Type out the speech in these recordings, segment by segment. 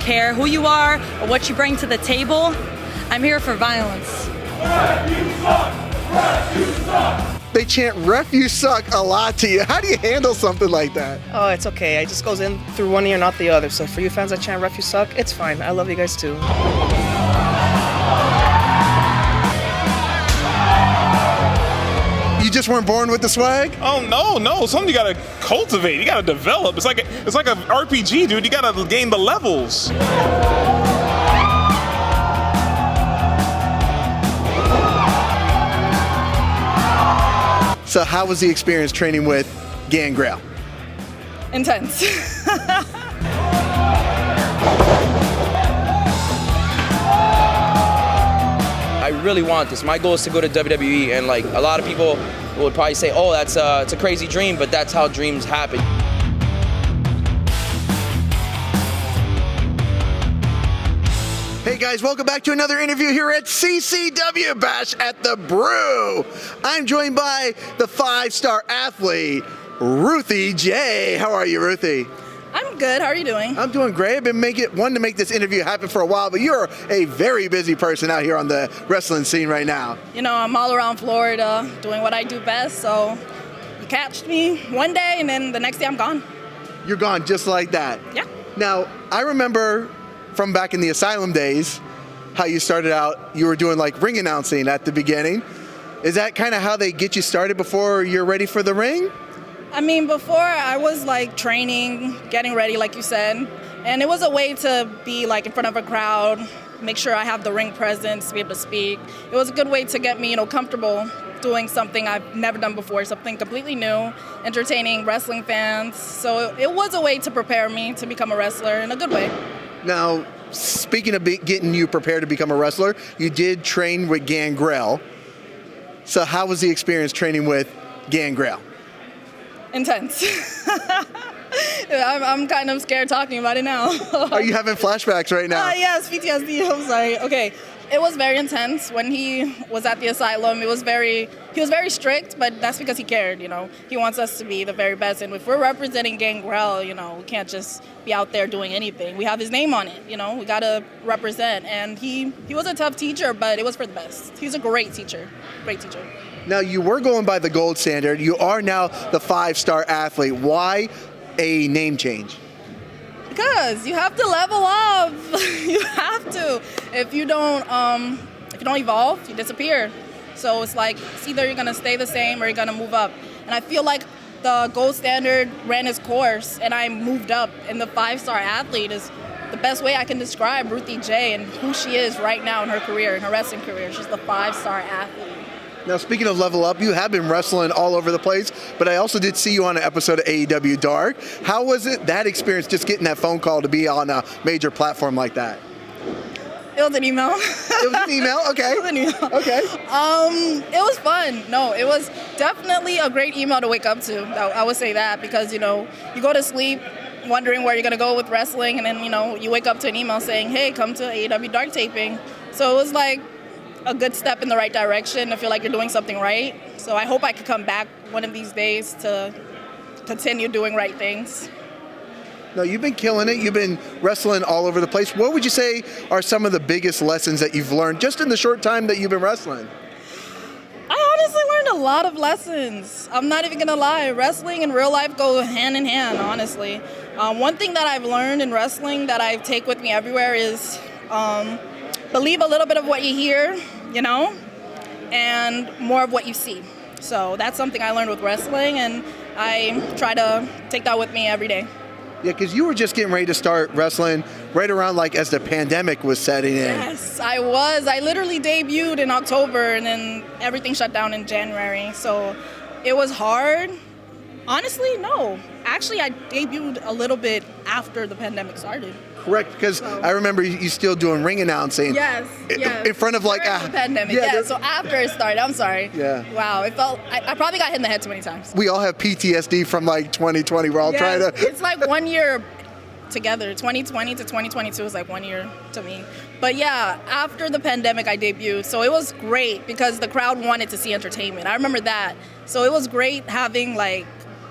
care who you are or what you bring to the table. I'm here for violence. They chant "Ref, you suck" a lot to you. How do you handle something like that? Oh, it's okay. It just goes in through one ear, not the other. So for you fans that chant "Ref, you suck," it's fine. I love you guys too. You just weren't born with the swag? Oh no! Something you gotta cultivate. You gotta develop. It's like an RPG, dude. You gotta gain the levels. So how was the experience training with Gangrel? Intense. I really want this. My goal is to go to WWE, and like a lot of people would probably say, "Oh, it's a crazy dream," but that's how dreams happen. Hey guys, welcome back to another interview here at CCW Bash at the Brew. I'm joined by the 5-star athlete, Ruthie J. How are you, Ruthie? I'm good. How are you doing? I'm doing great. I've been wanting to make this interview happen for a while, but you're a very busy person out here on the wrestling scene right now. You know, I'm all around Florida doing what I do best, so you catch me one day and then the next day I'm gone. You're gone just like that. Yeah. Now, I remember from back in the Asylum days how you started out, you were doing like ring announcing at the beginning. Is that kind of how they get you started before you're ready for the ring? I mean, before I was like training, getting ready, like you said, and it was a way to be like in front of a crowd, make sure I have the ring presence to be able to speak. It was a good way to get me, comfortable doing something I've never done before, something completely new, entertaining wrestling fans. So it was a way to prepare me to become a wrestler in a good way. Now, speaking of getting you prepared to become a wrestler, you did train with Gangrel. So how was the experience training with Gangrel? Intense. I'm kind of scared talking about it now. Are you having flashbacks right now? Yes, PTSD. I'm sorry. Okay. It was very intense when he was at the asylum. He was very strict, but that's because he cared, He wants us to be the very best. And if we're representing Gangrel, we can't just be out there doing anything. We have his name on it, We got to represent. And he was a tough teacher, but it was for the best. He's a great teacher. Great teacher. Now, you were going by the gold standard. You are now the 5-star athlete. Why a name change? Because you have to level up. You have to. If you don't evolve, you disappear. So it's like it's either you're gonna stay the same or you're gonna move up. And I feel like the gold standard ran its course, and I moved up. And the 5-star athlete is the best way I can describe Ruthie J and who she is right now in her career, in her wrestling career. She's the 5-star athlete. Now, speaking of level up, you have been wrestling all over the place, but I also did see you on an episode of AEW Dark. How was that experience, just getting that phone call to be on a major platform like that? It was an email. It was an email? Okay. It was an email. Okay. It was fun. No, it was definitely a great email to wake up to. I would say that because, you go to sleep wondering where you're going to go with wrestling, and then, you wake up to an email saying, hey, come to AEW Dark taping. So it was like a good step in the right direction. I feel like you're doing something right. So I hope I could come back one of these days to continue doing right things. No, you've been killing it. You've been wrestling all over the place. What would you say are some of the biggest lessons that you've learned just in the short time that you've been wrestling? I honestly learned a lot of lessons. I'm not even gonna lie. Wrestling and real life go hand in hand, honestly. One thing that I've learned in wrestling that I take with me everywhere is believe a little bit of what you hear, and more of what you see. So that's something I learned with wrestling, and I try to take that with me every day. Yeah, because you were just getting ready to start wrestling right around as the pandemic was setting in. Yes, I was. I literally debuted in October, and then everything shut down in January. So it was hard. Honestly, no. Actually, I debuted a little bit after the pandemic started. Correct, because I remember you still doing ring announcing. Yes. In front of during the pandemic. Yeah. So after it started, I'm sorry. Yeah. Wow. It felt. I probably got hit in the head too many times. We all have PTSD from 2020. We're all trying to. It's like 1 year together. 2020 to 2022 is like 1 year to me. But yeah, after the pandemic, I debuted. So it was great because the crowd wanted to see entertainment. I remember that. So it was great having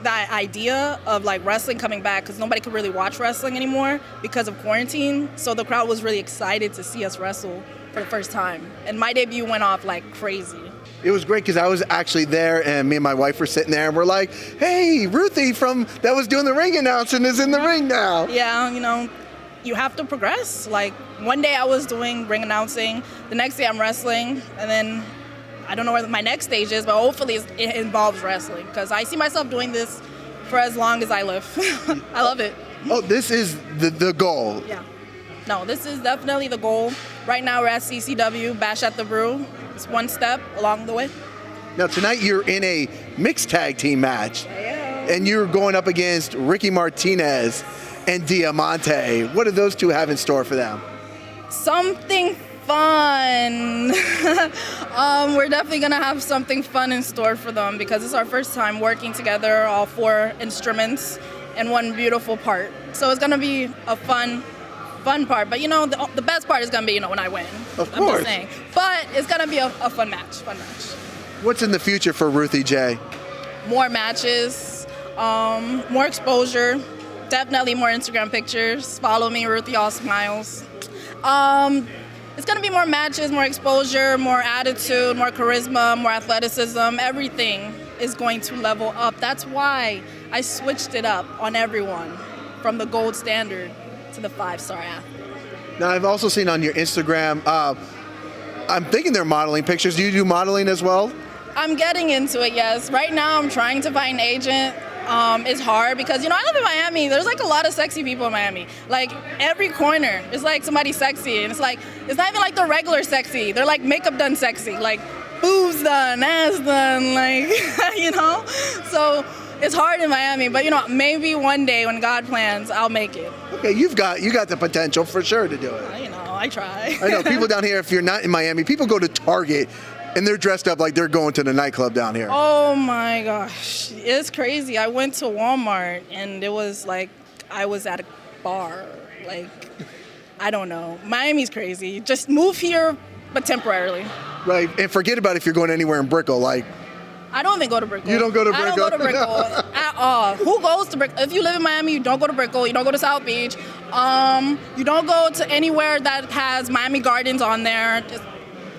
that idea of like wrestling coming back, because nobody could really watch wrestling anymore because of quarantine. So the crowd was really excited to see us wrestle for the first time. And my debut went off like crazy. It was great because I was actually there, and me and my wife were sitting there, and we're like, hey, Ruthie that was doing the ring announcing is in the ring now. Yeah, you know, you have to progress. Like, one day I was doing ring announcing, the next day I'm wrestling, and then I don't know where my next stage is, but hopefully it involves wrestling, because I see myself doing this for as long as I live. I love it. Oh, this is the goal. Yeah. No, this is definitely the goal. Right now we're at CCW, Bash at the Brew. It's one step along the way. Now, tonight you're in a mixed tag team match. And you're going up against Ricky Martinez and Diamante. What do those two have in store for them? Something fun. We're definitely going to have something fun in store for them, because it's our first time working together, all 4 instruments in one beautiful part. So it's going to be a fun part. But, you know, the best part is going to be, you know, when I win. Of course. I'm just saying. But it's going to be a fun match. What's in the future for Ruthie J? More matches, more exposure, definitely more Instagram pictures. Follow me, Ruthie All Smiles. It's going to be more matches, more exposure, more attitude, more charisma, more athleticism. Everything is going to level up. That's why I switched it up on everyone, from the gold standard to the 5-star athlete. Now, I've also seen on your Instagram, I'm thinking they're modeling pictures. Do you do modeling as well? I'm getting into it, yes. Right now, I'm trying to find an agent. It's hard because, you know, I live in Miami. There's like a lot of sexy people in Miami. Like, every corner is like somebody sexy. And it's like, it's not even like the regular sexy. They're like makeup done sexy. Like, boobs done, ass done, like, you know? So it's hard in Miami. But, you know, maybe one day when God plans, I'll make it. Okay, you got the potential for sure to do it. You know, I try. I know people down here, if you're not in Miami, people go to Target and they're dressed up like they're going to the nightclub down here. Oh my gosh, it's crazy. I went to Walmart and it was like I was at a bar. Like, I don't know. Miami's crazy. Just move here, but temporarily. Right, and forget about if you're going anywhere in Brickell. Like, I don't even go to Brickell. You don't go to Brickell? I don't go to Brickell at all. Who goes to Brickell? If you live in Miami, you don't go to Brickell. You don't go to South Beach. You don't go to anywhere that has Miami Gardens on there.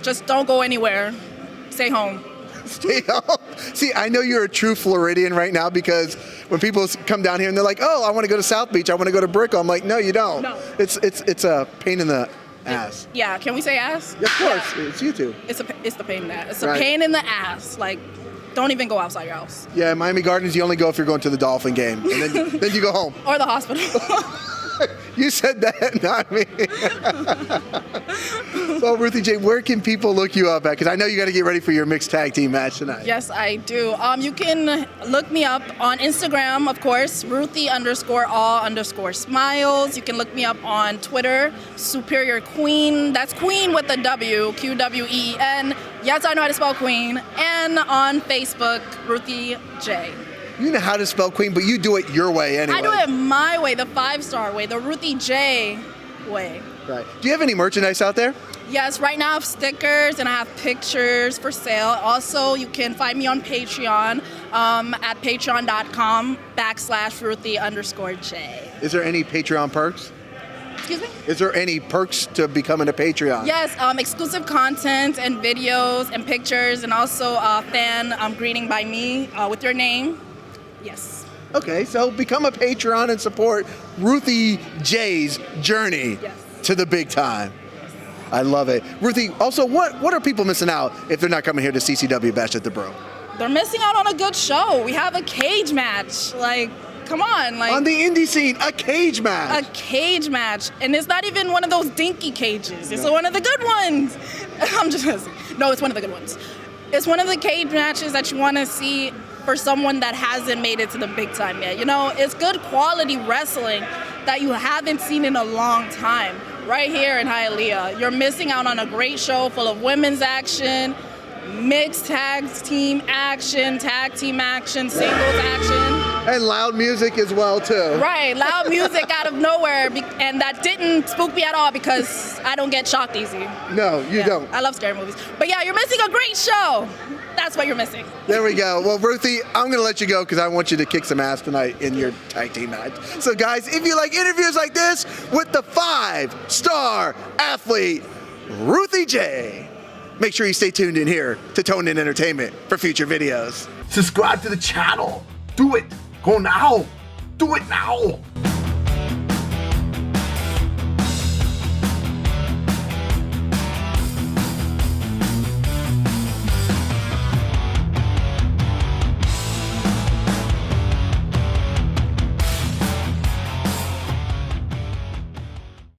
Just don't go anywhere. Stay home. Stay home. See, I know you're a true Floridian right now, because when people come down here and they're like, "Oh, I want to go to South Beach. I want to go to Brickell," I'm like, "No, you don't. No. It's a pain in the ass." Yeah. Can we say ass? Of course, yeah. It's you two. It's the pain in the ass. It's Right. a pain in the ass. Like, don't even go outside your house. Yeah, Miami Gardens, you only go if you're going to the Dolphin game, and then you go home. Or the hospital. You said that, not me. Well, Ruthie J, where can people look you up at? Because I know you got to get ready for your mixed tag team match tonight. Yes, I do. You can look me up on Instagram, of course, Ruthie_all_smiles. You can look me up on Twitter, Superior Queen. That's Queen with a W, QWEEN. Yes, I know how to spell Queen. And on Facebook, Ruthie J. You know how to spell Queen, but you do it your way anyway. I do it my way, the 5-star way, the Ruthie J way. Right. Do you have any merchandise out there? Yes, right now I have stickers and I have pictures for sale. Also, you can find me on Patreon at patreon.com/Ruthie_J. Is there any Patreon perks? Excuse me? Is there any perks to becoming a Patreon? Yes, exclusive content and videos and pictures, and also a fan greeting by me with your name. Yes. Okay, so become a Patreon and support Ruthie J's journey to the big time. I love it. Ruthie, also, what are people missing out if they're not coming here to CCW Bash at the Brew? They're missing out on a good show. We have a cage match. Like, come on. Like, on the indie scene, a cage match. A cage match. And it's not even one of those dinky cages. It's one of the good ones. I'm just messing. No, it's one of the good ones. It's one of the cage matches that you want to see for someone that hasn't made it to the big time yet. You know, it's good quality wrestling that you haven't seen in a long time. Right here in Hialeah. You're missing out on a great show full of women's action, mixed tag team action, singles action. And loud music as well, too. Right, loud music out of nowhere. And that didn't spook me at all because I don't get shocked easy. No, you don't. I love scary movies. But yeah, you're missing a great show. That's what you're missing. There we go. Well, Ruthie, I'm going to let you go because I want you to kick some ass tonight in your tag team match. So, guys, if you like interviews like this with the 5-star athlete, Ruthie J, make sure you stay tuned in here to Tone In Entertainment for future videos. Subscribe to the channel. Do it. Go now. Do it now.